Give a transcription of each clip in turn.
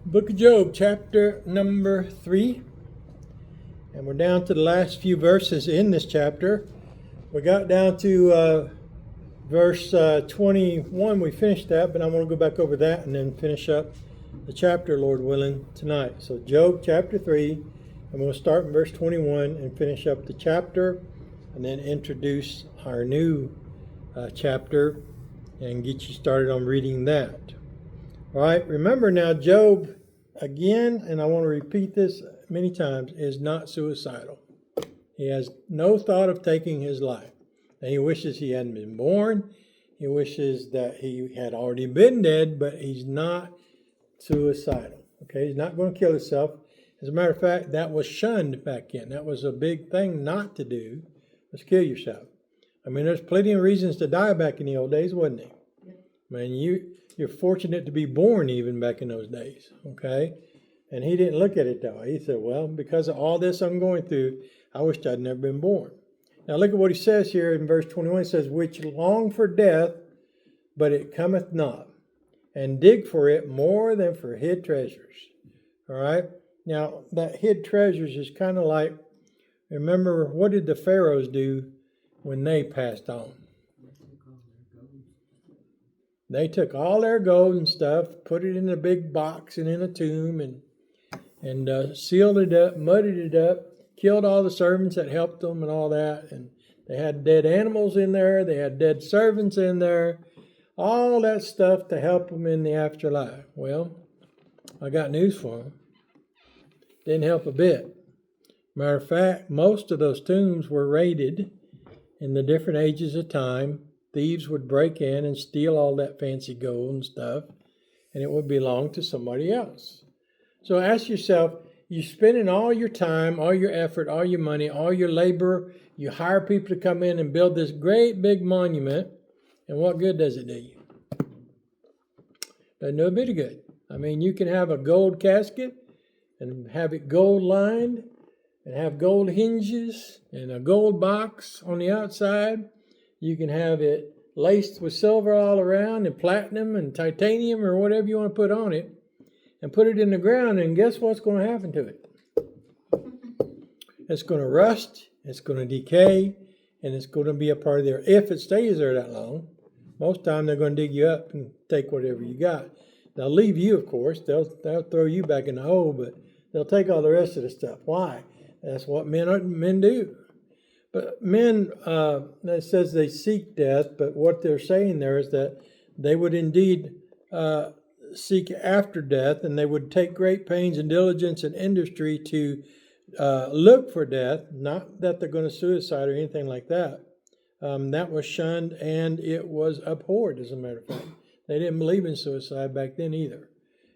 Book of Job, chapter number 3. And we're down to the last few verses in this chapter. We got down to verse 21. We finished that, but I want to go back over that and then finish up the chapter, Lord willing, tonight. So Job chapter 3, and we'll start in verse 21 and finish up the chapter, and then introduce our new chapter and get you started on reading that. All right, remember now, Job, again, and I want to repeat this many times, is not suicidal. He has no thought of taking his life. And he wishes he hadn't been born. He wishes that he had already been dead, but he's not suicidal. Okay, he's not going to kill himself. As a matter of fact, that was shunned back then. That was a big thing not to do, was kill yourself. I mean, there's plenty of reasons to die back in the old days, wasn't there? I mean, you're fortunate to be born even back in those days, okay? And he didn't look at it that way. He said, well, because of all this I'm going through, I wished I'd never been born. Now look at what he says here in verse 21. It says, which long for death, but it cometh not, and dig for it more than for hid treasures. All right? Now, that hid treasures is kind of like, remember, what did the pharaohs do when they passed on? They took all their gold and stuff, put it in a big box and in a tomb, and sealed it up, mudded it up, killed all the servants that helped them and all that. And they had dead animals in there. They had dead servants in there. All that stuff to help them in the afterlife. Well, I got news for them. Didn't help a bit. Matter of fact, most of those tombs were raided in the different ages of time. Thieves would break in and steal all that fancy gold and stuff, and it would belong to somebody else. So ask yourself, you're spending all your time, all your effort, all your money, all your labor. You hire people to come in and build this great big monument, and what good does it do you? Doesn't do a bit of good. I mean, you can have a gold casket and have it gold lined and have gold hinges and a gold box on the outside. You can have it laced with silver all around and platinum and titanium or whatever you want to put on it, and put it in the ground, and guess what's going to happen to it? It's going to rust, it's going to decay, and it's going to be a part of there. If it stays there that long, most of the time they're going to dig you up and take whatever you got. They'll leave you, of course. They'll throw you back in the hole, but they'll take all the rest of the stuff. Why? That's what men do. But men, it says they seek death, but what they're saying there is that they would indeed seek after death, and they would take great pains and diligence and industry to look for death, not that they're going to suicide or anything like that. That was shunned, and it was abhorred, as a matter of fact. They didn't believe in suicide back then either.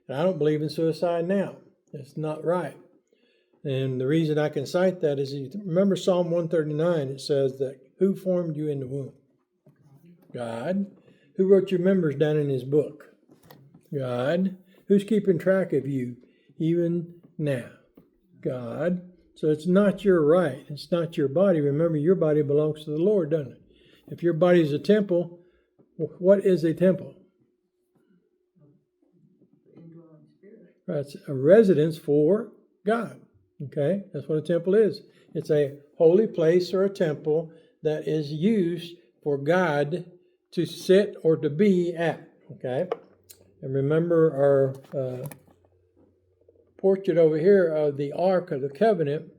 And I don't believe in suicide now. It's not right. And the reason I can cite that is, you remember Psalm 139, it says that who formed you in the womb? God. Who wrote your members down in his book? God. Who's keeping track of you even now? God. So it's not your right. It's not your body. Remember, your body belongs to the Lord, doesn't it? If your body is a temple, what is a temple? It's a residence for God. Okay, that's what a temple is. It's a holy place or a temple that is used for God to sit or to be at. Okay, and remember our portrait over here of the Ark of the Covenant.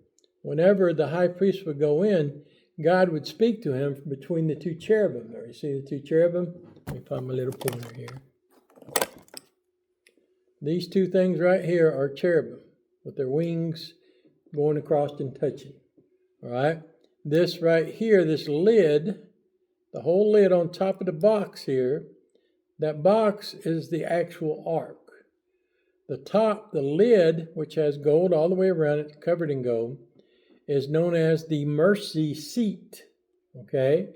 Whenever the high priest would go in, God would speak to him from between the two cherubim. There, you see the two cherubim? Let me find my little pointer here. These two things right here are cherubim with their wings going across and touching. All right. This right here, this lid, the whole lid on top of the box here, that box is the actual ark. The top, the lid, which has gold all the way around it, covered in gold, is known as the mercy seat. Okay.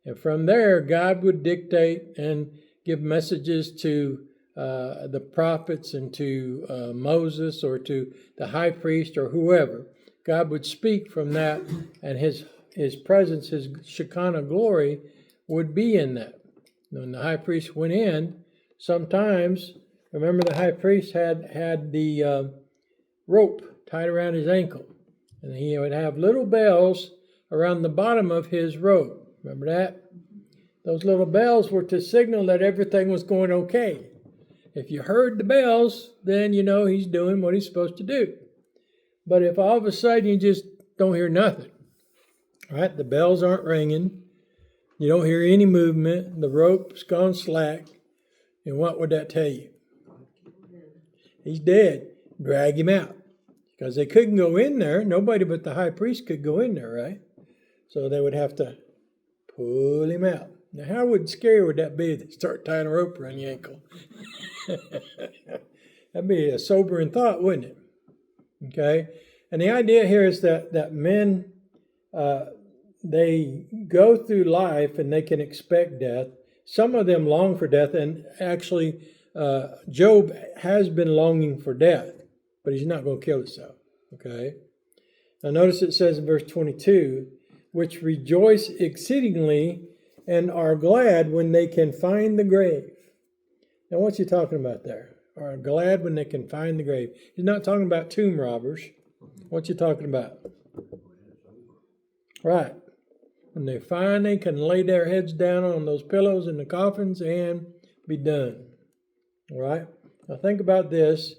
And from there, God would dictate and give messages to the prophets and to Moses or to the high priest or whoever. God would speak from that, and his presence, his Shekinah glory would be in that. When the high priest went in, sometimes remember the high priest had the rope tied around his ankle. And he would have little bells around the bottom of his robe. Remember that? Those little bells were to signal that everything was going okay. If you heard the bells, then you know he's doing what he's supposed to do. But if all of a sudden you just don't hear nothing, right? The bells aren't ringing. You don't hear any movement. The rope's gone slack. And what would that tell you? He's dead. Drag him out. Because they couldn't go in there. Nobody but the high priest could go in there, right? So they would have to pull him out. Now, how scary would that be if they start tying a rope around your ankle? That'd be a sobering thought, wouldn't it? Okay? And the idea here is that men, they go through life and they can expect death. Some of them long for death, and actually Job has been longing for death, but he's not going to kill himself. Okay? Now notice it says in verse 22, which rejoice exceedingly and are glad when they can find the grave. Now what's he talking about there? Are glad when they can find the grave. He's not talking about tomb robbers. What's he talking about? Right. When they finally can lay their heads down on those pillows in the coffins and be done. All right? Now think about this.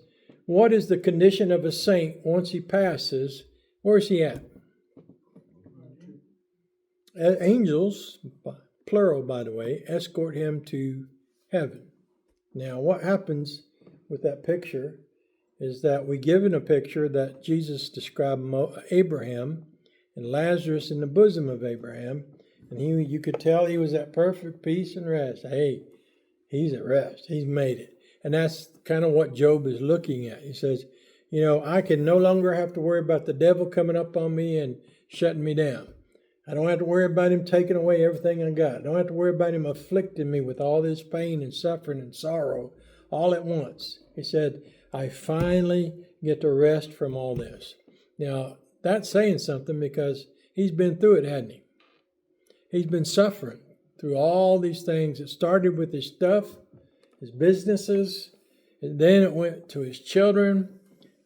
What is the condition of a saint once he passes? Where's he at? Angels, plural by the way, escort him to heaven. Now what happens with that picture is that we given a picture that Jesus described Abraham and Lazarus in the bosom of Abraham, and you could tell he was at perfect peace and rest. Hey, he's at rest. He's made it. And that's kind of what Job is looking at. He says, you know, I can no longer have to worry about the devil coming up on me and shutting me down. I don't have to worry about him taking away everything I got. I don't have to worry about him afflicting me with all this pain and suffering and sorrow all at once. He said, I finally get to rest from all this. Now, that's saying something because he's been through it, hasn't he? He's been suffering through all these things. It started with his stuff, his businesses, and then it went to his children,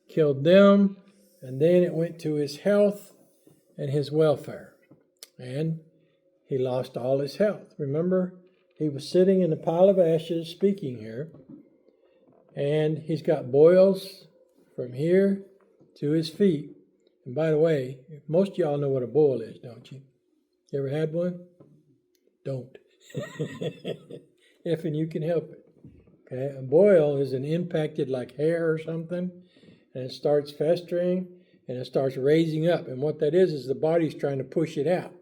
killed them, and then it went to his health and his welfare. And he lost all his health. Remember, he was sitting in a pile of ashes speaking here, and he's got boils from here to his feet. And by the way, most of y'all know what a boil is, don't you? You ever had one? Don't. If and you can help it. Okay, a boil is an impacted like hair or something, and it starts festering and it starts raising up. And what that is the body's trying to push it out.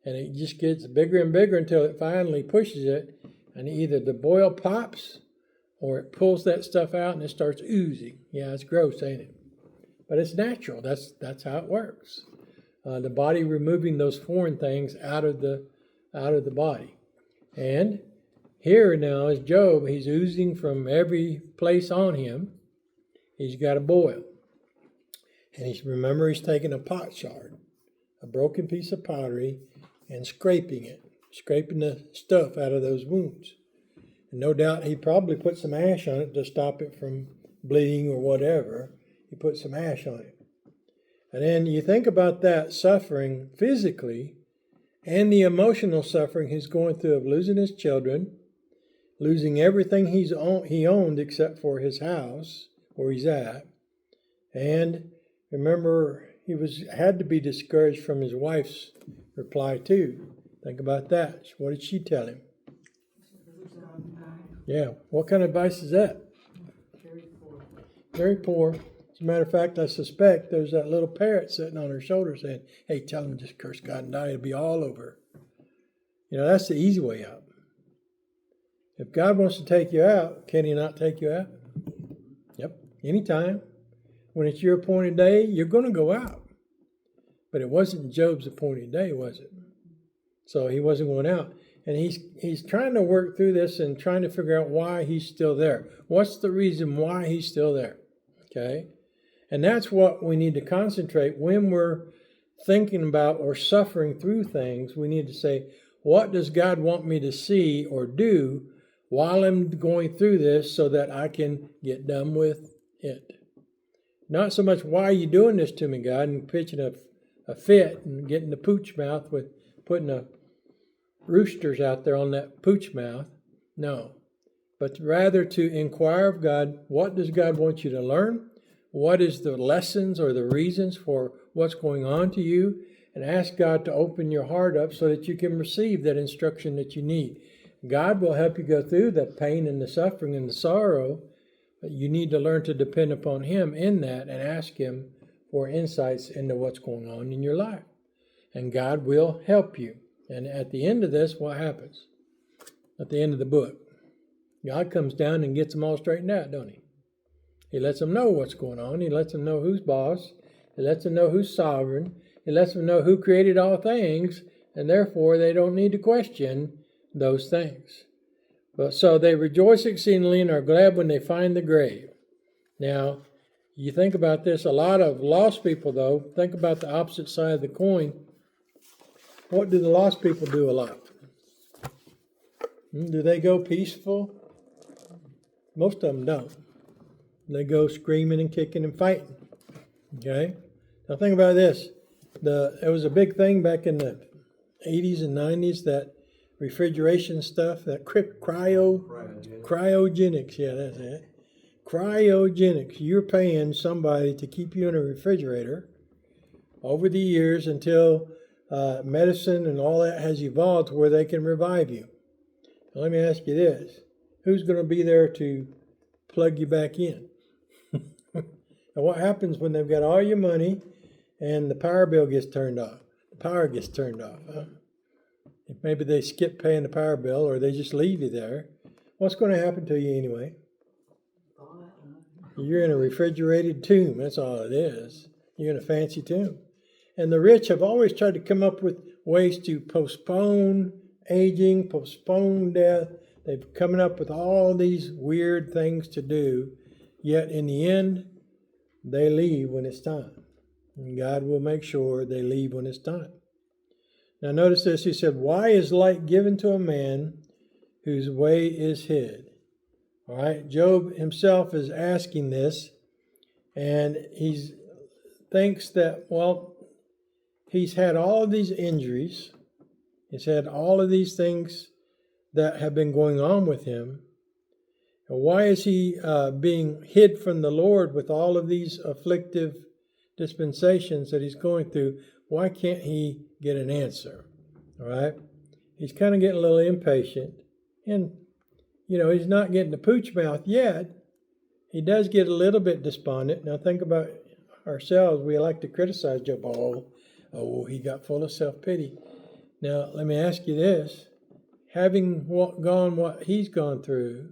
And it just gets bigger and bigger until it finally pushes it, and either the boil pops or it pulls that stuff out and it starts oozing. Yeah, it's gross, ain't it? But it's natural. That's how it works. The body removing those foreign things out of the body. And here now is Job. He's oozing from every place on him. He's got a boil. And remember he's taking a pot shard, a broken piece of pottery, and scraping the stuff out of those wounds. And no doubt he probably put some ash on it to stop it from bleeding or whatever. He put some ash on it. And then you think about that suffering physically and the emotional suffering he's going through of losing his children, losing everything he owned except for his house where he's at. And remember, he had to be discouraged from his wife's reply too. Think about that. What did she tell him? Yeah. What kind of advice is that? Very poor. As a matter of fact, I suspect there's that little parrot sitting on her shoulder saying, hey, tell him to just curse God and die. It'll be all over. You know, that's the easy way out. If God wants to take you out, can he not take you out? Yep. Anytime. When it's your appointed day, you're going to go out. But it wasn't Job's appointed day, was it? So he wasn't going out. And he's trying to work through this and trying to figure out why he's still there. What's the reason why he's still there? Okay? And that's what we need to concentrate when we're thinking about or suffering through things. We need to say, what does God want me to see or do while I'm going through this so that I can get done with it. Not so much, why are you doing this to me, God, and pitching a fit and getting the pooch mouth with putting the roosters out there on that pooch mouth. No. But rather to inquire of God, what does God want you to learn? What is the lessons or the reasons for what's going on to you? And ask God to open your heart up so that you can receive that instruction that you need. God will help you go through the pain and the suffering and the sorrow, but you need to learn to depend upon Him in that and ask Him for insights into what's going on in your life. And God will help you. And at the end of this, what happens? At the end of the book, God comes down and gets them all straightened out, don't He? He lets them know what's going on. He lets them know who's boss. He lets them know who's sovereign. He lets them know who created all things, and therefore they don't need to question those things. But so they rejoice exceedingly and are glad when they find the grave. Now, you think about this, a lot of lost people, though, think about the opposite side of the coin. What do the lost people do a lot? Do they go peaceful? Most of them don't. They go screaming and kicking and fighting. Okay? Now think about this. There was a big thing back in the 80s and 90s, that refrigeration stuff, that cryogenics. Yeah, that's it. Cryogenics. You're paying somebody to keep you in a refrigerator over the years until medicine and all that has evolved to where they can revive you. Now, let me ask you this. Who's going to be there to plug you back in? And what happens when they've got all your money and the power bill gets turned off? The power gets turned off. If maybe they skip paying the power bill or they just leave you there, what's going to happen to you anyway? You're in a refrigerated tomb. That's all it is. You're in a fancy tomb. And the rich have always tried to come up with ways to postpone aging, postpone death. They've coming up with all these weird things to do. Yet in the end, they leave when it's time. And God will make sure they leave when it's time. Now notice this. He said, why is light given to a man whose way is hid? All right. Job himself is asking this. And he thinks that, well, he's had all of these injuries. He's had all of these things that have been going on with him. And why is he being hid from the Lord with all of these afflictive dispensations that he's going through? Why can't he get an answer? All right. He's kind of getting a little impatient. And, he's not getting the pooch mouth yet. He does get a little bit despondent. Now think about ourselves. We like to criticize Job. Oh, he got full of self-pity. Now, let me ask you this. Having gone what he's gone through,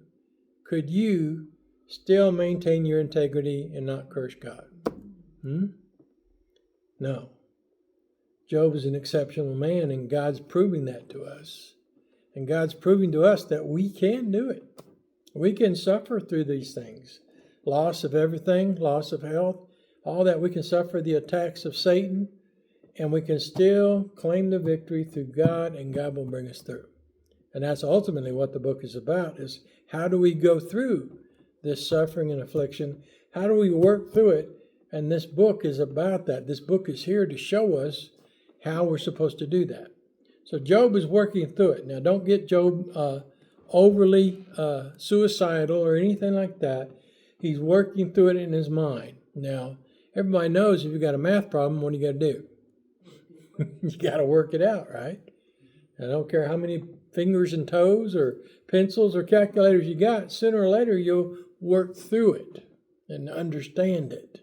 could you still maintain your integrity and not curse God? No. Job is an exceptional man, and God's proving that to us. And God's proving to us that we can do it. We can suffer through these things. Loss of everything, loss of health, all that. We can suffer the attacks of Satan, and we can still claim the victory through God, and God will bring us through. And that's ultimately what the book is about, is how do we go through this suffering and affliction? How do we work through it? And this book is about that. This book is here to show us how we're supposed to do that. So Job is working through it. Now, don't get Job overly suicidal or anything like that. He's working through it in his mind. Now, everybody knows if you've got a math problem, what do you got to do? You got to work it out, right? I don't care how many fingers and toes or pencils or calculators you got, sooner or later you'll work through it and understand it.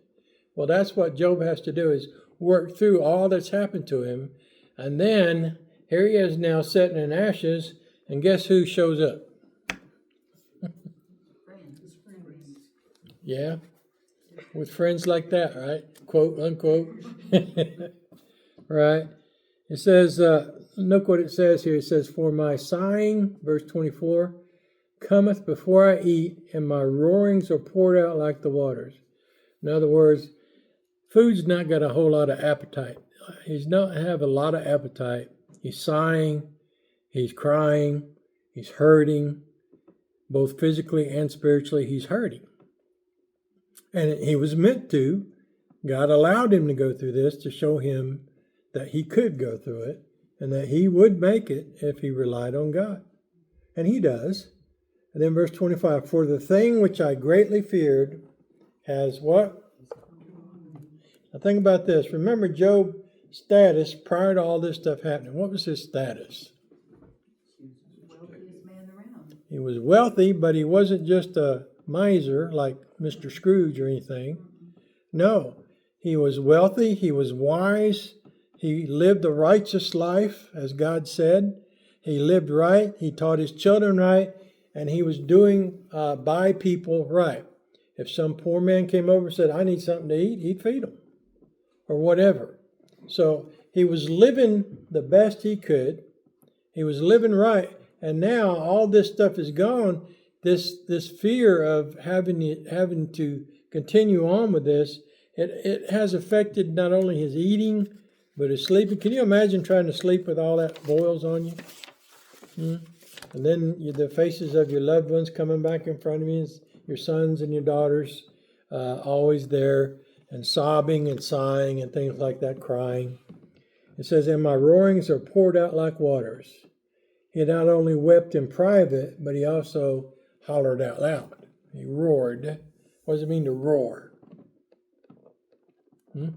Well, that's what Job has to do, is work through all that's happened to him. And then here he is now sitting in ashes, and guess who shows up? Yeah, with friends like that, right? Quote, unquote. Right? It says, look what it says here. It says, for my sighing, verse 24, cometh before I eat, and my roarings are poured out like the waters. In other words, food's not got a whole lot of appetite. He's not have a lot of appetite. He's sighing, he's crying, he's hurting, both physically and spiritually, he's hurting. And he was meant to. God allowed him to go through this to show him that he could go through it and that he would make it if he relied on God. And he does. And then verse 25, for the thing which I greatly feared has what? Now think about this. Remember Job's status prior to all this stuff happening. What was his status? Wealthiest man around. He was wealthy, but he wasn't just a miser like Mr. Scrooge or anything. No, he was wealthy. He was wise. He lived a righteous life, as God said. He lived right. He taught his children right. And he was doing by people right. If some poor man came over and said, I need something to eat, he'd feed them. Or whatever. So he was living the best he could. He was living right. And now all this stuff is gone. This fear of having to continue on with this, it has affected not only his eating, but his sleeping. Can you imagine trying to sleep with all that boils on you? And then the faces of your loved ones coming back in front of you, your sons and your daughters, always there, and sobbing and sighing and things like that, crying. It says, and my roarings are poured out like waters. He not only wept in private, but he also hollered out loud. He roared. What does it mean to roar? Probably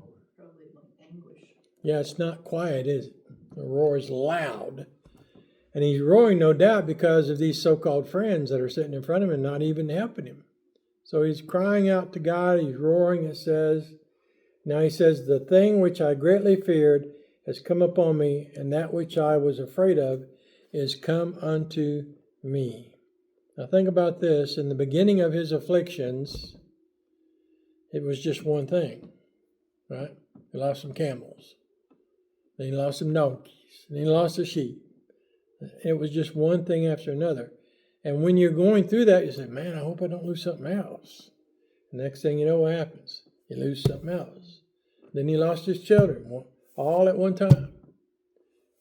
like anguish. Yeah, it's not quiet, is it? The roar is loud. And he's roaring, no doubt, because of these so-called friends that are sitting in front of him and not even helping him. So he's crying out to God. He's roaring, it says. Now he says, the thing which I greatly feared has come upon me, and that which I was afraid of is come unto me. Now think about this. In the beginning of his afflictions, it was just one thing, right? He lost some camels. Then he lost some donkeys. Then he lost a sheep. It was just one thing after another. And when you're going through that, you say, man, I hope I don't lose something else. The next thing you know, what happens? You lose something else. Then he lost his children, all at one time.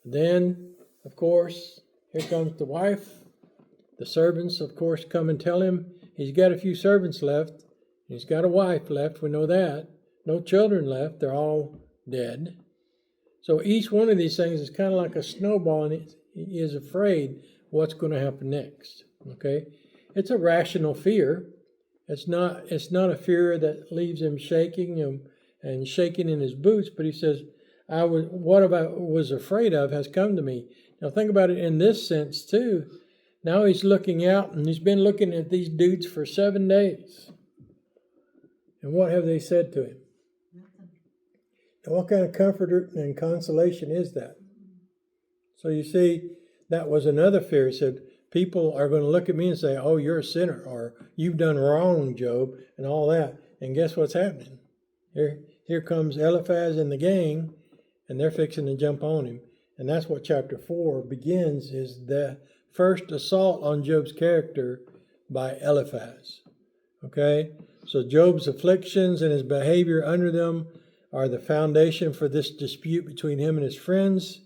Then, of course, here comes the wife. The servants, of course, come and tell him he's got a few servants left. He's got a wife left. We know that. No children left. They're all dead. So each one of these things is kind of like a snowball, and he is afraid what's going to happen next. Okay, it's a rational fear. It's not a fear that leaves him shaking and shaking in his boots. But he says, what I was afraid of has come to me. Now think about it in this sense too. Now he's looking out, and he's been looking at these dudes for 7 days. And what have they said to him? Nothing. And what kind of comfort and consolation is that? So you see, that was another fear. He said, people are going to look at me and say, oh, you're a sinner, or you've done wrong, Job, and all that. And guess what's happening? Here comes Eliphaz and the gang, and they're fixing to jump on him. And that's what chapter 4 begins, is the first assault on Job's character by Eliphaz. Okay? So Job's afflictions and his behavior under them are the foundation for this dispute between him and his friends.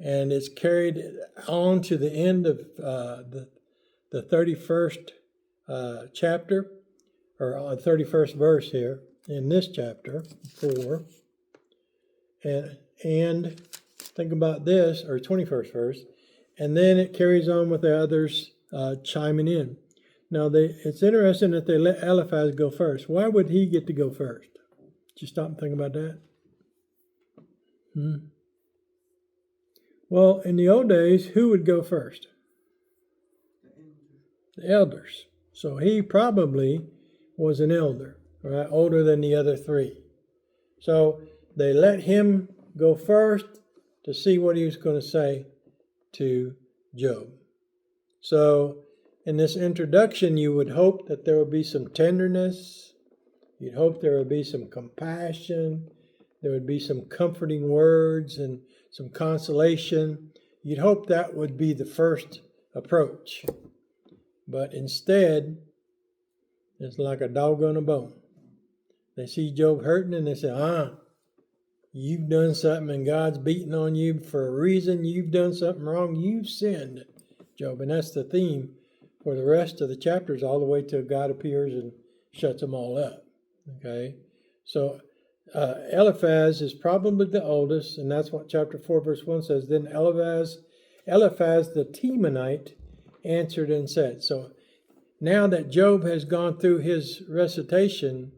And it's carried on to the end of the 31st chapter, or 31st verse here in this chapter 4. And think about this, or 21st verse. And then it carries on with the others chiming in. Now, it's interesting that they let Eliphaz go first. Why would he get to go first? Did you stop and think about that? Well, in the old days, who would go first? The elders. So he probably was an elder, right? Older than the other three. So they let him go first to see what he was going to say to Job. So in this introduction, you would hope that there would be some tenderness. You'd hope there would be some compassion. There would be some comforting words and some consolation. You'd hope that would be the first approach. But instead, it's like a dog on a bone. They see Job hurting and they say, you've done something and God's beating on you for a reason. You've done something wrong. You've sinned, Job. And that's the theme for the rest of the chapters, all the way till God appears and shuts them all up. Okay, so Eliphaz is probably the oldest, and that's what chapter 4, verse 1 says. Then Eliphaz the Temanite answered and said. So now that Job has gone through his recitation,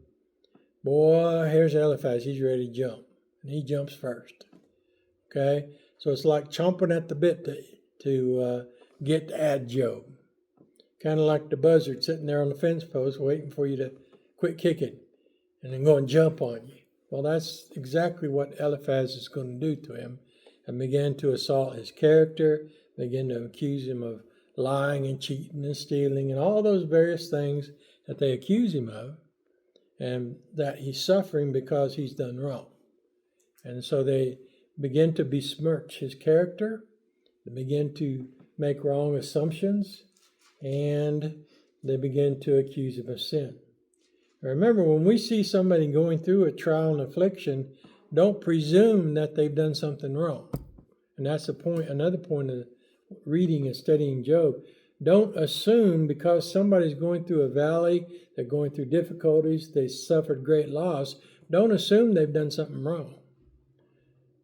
boy, here's Eliphaz. He's ready to jump, and he jumps first. Okay, so it's like chomping at the bit to get to add Job. Kind of like the buzzard sitting there on the fence post waiting for you to quit kicking and then go and jump on you. Well, that's exactly what Eliphaz is going to do to him, and begin to assault his character, begin to accuse him of lying and cheating and stealing and all those various things that they accuse him of, and that he's suffering because he's done wrong. And so they begin to besmirch his character, they begin to make wrong assumptions, and they begin to accuse him of sin. Remember, when we see somebody going through a trial and affliction, don't presume that they've done something wrong. And that's the point, another point of reading and studying Job. Don't assume because somebody's going through a valley, they're going through difficulties, they suffered great loss, don't assume they've done something wrong.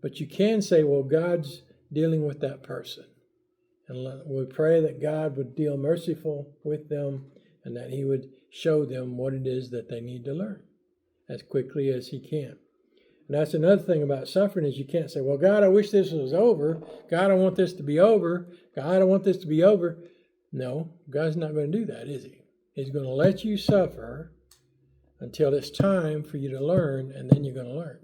But you can say, well, God's dealing with that person. And we pray that God would deal merciful with them and that he would show them what it is that they need to learn as quickly as he can. And that's another thing about suffering is you can't say, well, God, I wish this was over. God, I want this to be over. God, I want this to be over. No, God's not going to do that, is he? He's going to let you suffer until it's time for you to learn, and then you're going to learn.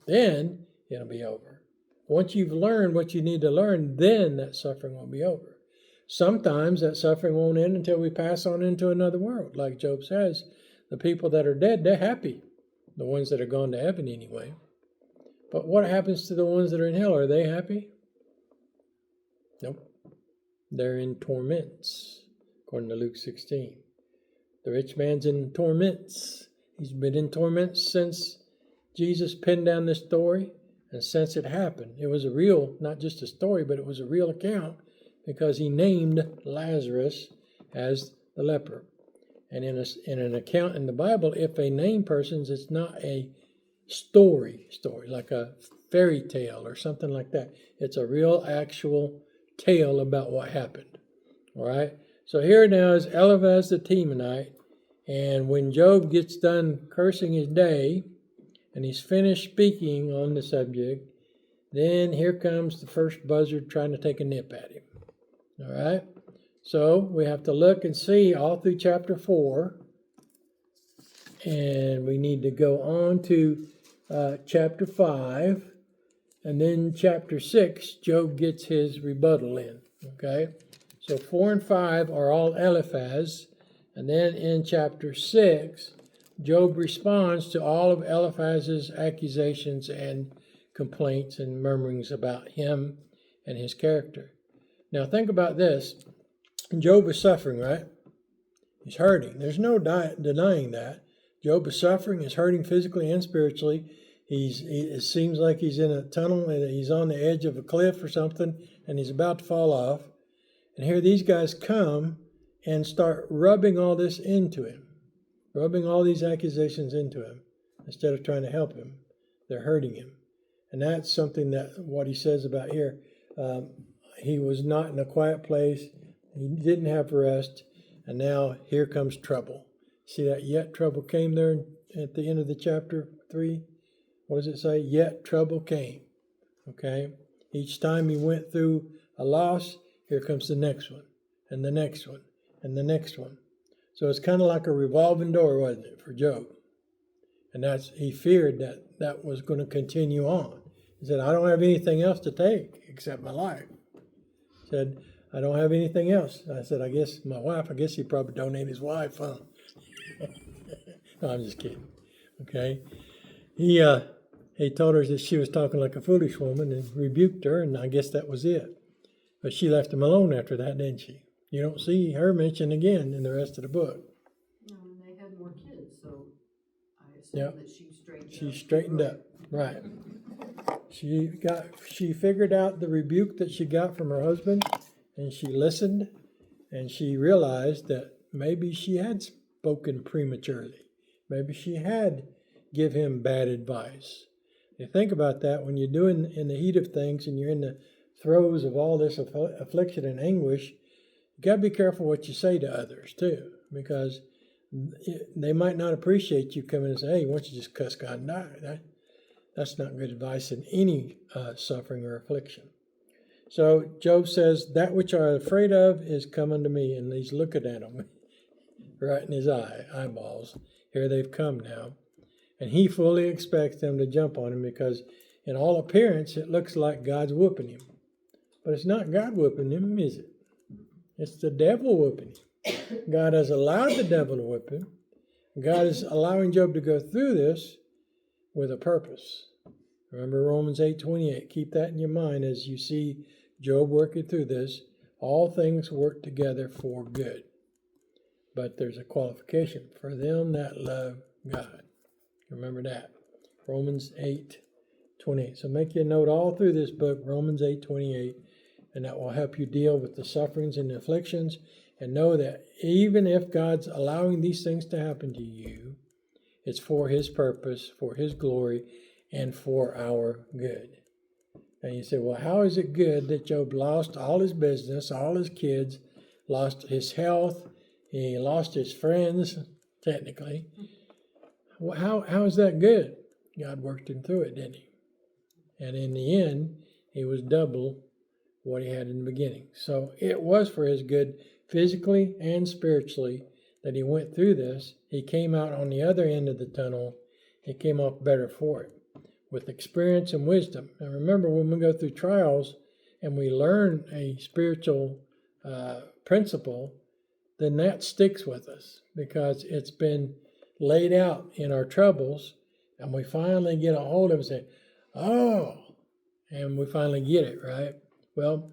Then it'll be over. Once you've learned what you need to learn, then that suffering will be over. Sometimes that suffering won't end until we pass on into another world. Like Job says, the people that are dead, they're happy. The ones that are gone to heaven anyway. But what happens to the ones that are in hell? Are they happy? Nope. They're in torments, according to Luke 16. The rich man's in torments. He's been in torments since Jesus penned down this story and since it happened. It was a real, not just a story, but it was a real account because he named Lazarus as the leper. And in an account in the Bible, if they name persons, it's not a story like a fairy tale or something like that. It's a real actual tale about what happened. All right. So here now is Eliphaz the Temanite, and when Job gets done cursing his day, and he's finished speaking on the subject, then here comes the first buzzard trying to take a nip at him. All right. So we have to look and see all through chapter 4, and we need to go on to chapter 5, and then chapter 6, Job gets his rebuttal in. Okay, so 4 and 5 are all Eliphaz, and then in chapter 6, Job responds to all of Eliphaz's accusations and complaints and murmurings about him and his character. Now think about this. Job is suffering, right? He's hurting. There's no denying that. Job is suffering, is hurting physically and spiritually. It seems like he's in a tunnel and he's on the edge of a cliff or something, and he's about to fall off. And here these guys come and start rubbing all this into him, rubbing all these accusations into him. Instead of trying to help him, they're hurting him. And that's something that what he says about here. He was not in a quiet place. He didn't have rest, and now here comes trouble. See that yet trouble came there at the end of the chapter 3? What does it say? Yet trouble came. Okay? Each time he went through a loss, here comes the next one, and the next one, and the next one. So it's kind of like a revolving door, wasn't it, for Job? And he feared that was going to continue on. He said, I don't have anything else to take except my life. He said, I don't have anything else. I said, I guess he probably donated his wife, huh? No, I'm just kidding. Okay. He told her that she was talking like a foolish woman and rebuked her, and I guess that was it. But she left him alone after that, didn't she? You don't see her mentioned again in the rest of the book. No, and they had more kids, so I assume that she straightened up. Right. She figured out the rebuke that she got from her husband, and she listened, and she realized that maybe she had spoken prematurely. Maybe she had give him bad advice. You think about that when you're doing in the heat of things and you're in the throes of all this affliction and anguish. You got to be careful what you say to others too, because they might not appreciate you coming and say, "Hey, why don't you just cuss God and die?" That's not good advice in any suffering or affliction. So Job says, "That which I am afraid of is coming to me," and he's looking at him right in his eyeballs. Here they've come now. And he fully expects them to jump on him because, in all appearance, it looks like God's whooping him. But it's not God whooping him, is it? It's the devil whooping him. God has allowed the devil to whip him. God is allowing Job to go through this with a purpose. Remember Romans 8:28. Keep that in your mind as you see Job working through this. All things work together for good. But there's a qualification for them that love God. Remember that. Romans 8:28. So make your note all through this book, Romans 8:28, and that will help you deal with the sufferings and the afflictions, and know that even if God's allowing these things to happen to you, it's for his purpose, for his glory, and for our good. And you say, well, how is it good that Job lost all his business, all his kids, lost his health, he lost his friends, technically? How is that good? God worked him through it, didn't he? And in the end, he was double what he had in the beginning. So it was for his good, physically and spiritually, that he went through this. He came out on the other end of the tunnel. He came off better for it, with experience and wisdom. And remember, when we go through trials and we learn a spiritual principle, then that sticks with us because it's been laid out in our troubles, and we finally get a hold of it and say, oh, and we finally get it, right? Well,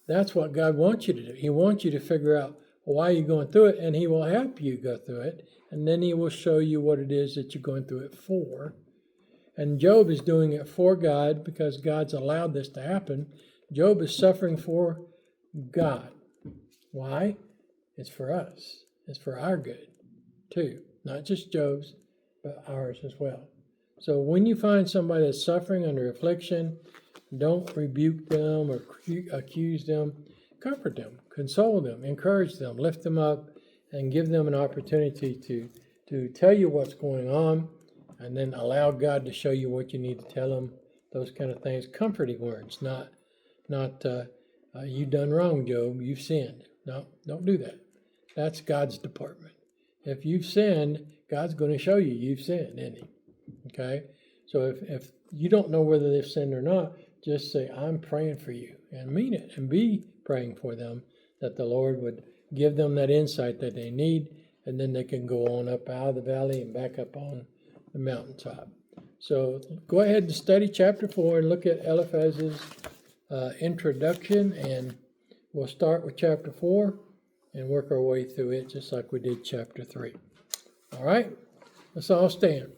that's what God wants you to do. He wants you to figure out why you're going through it, and he will help you go through it, and then he will show you what it is that you're going through it for. And Job is doing it for God because God's allowed this to happen. Job is suffering for God. Why? It's for us. It's for our good, too. Not just Job's, but ours as well. So when you find somebody that's suffering under affliction, don't rebuke them or accuse them. Comfort them, console them, encourage them, lift them up, and give them an opportunity to tell you what's going on, and then allow God to show you what you need to tell them, those kind of things. Comforting words, not you done wrong, Job, you've sinned. No, don't do that. That's God's department. If you've sinned, God's going to show you you've sinned, isn't he? Okay? So if you don't know whether they've sinned or not, just say, I'm praying for you, and mean it, and be praying for them, that the Lord would give them that insight that they need, and then they can go on up out of the valley and back up on the mountaintop. So go ahead and study chapter 4 and look at Eliphaz's introduction, and we'll start with chapter 4 and work our way through it just like we did chapter 3. All right? Let's all stand.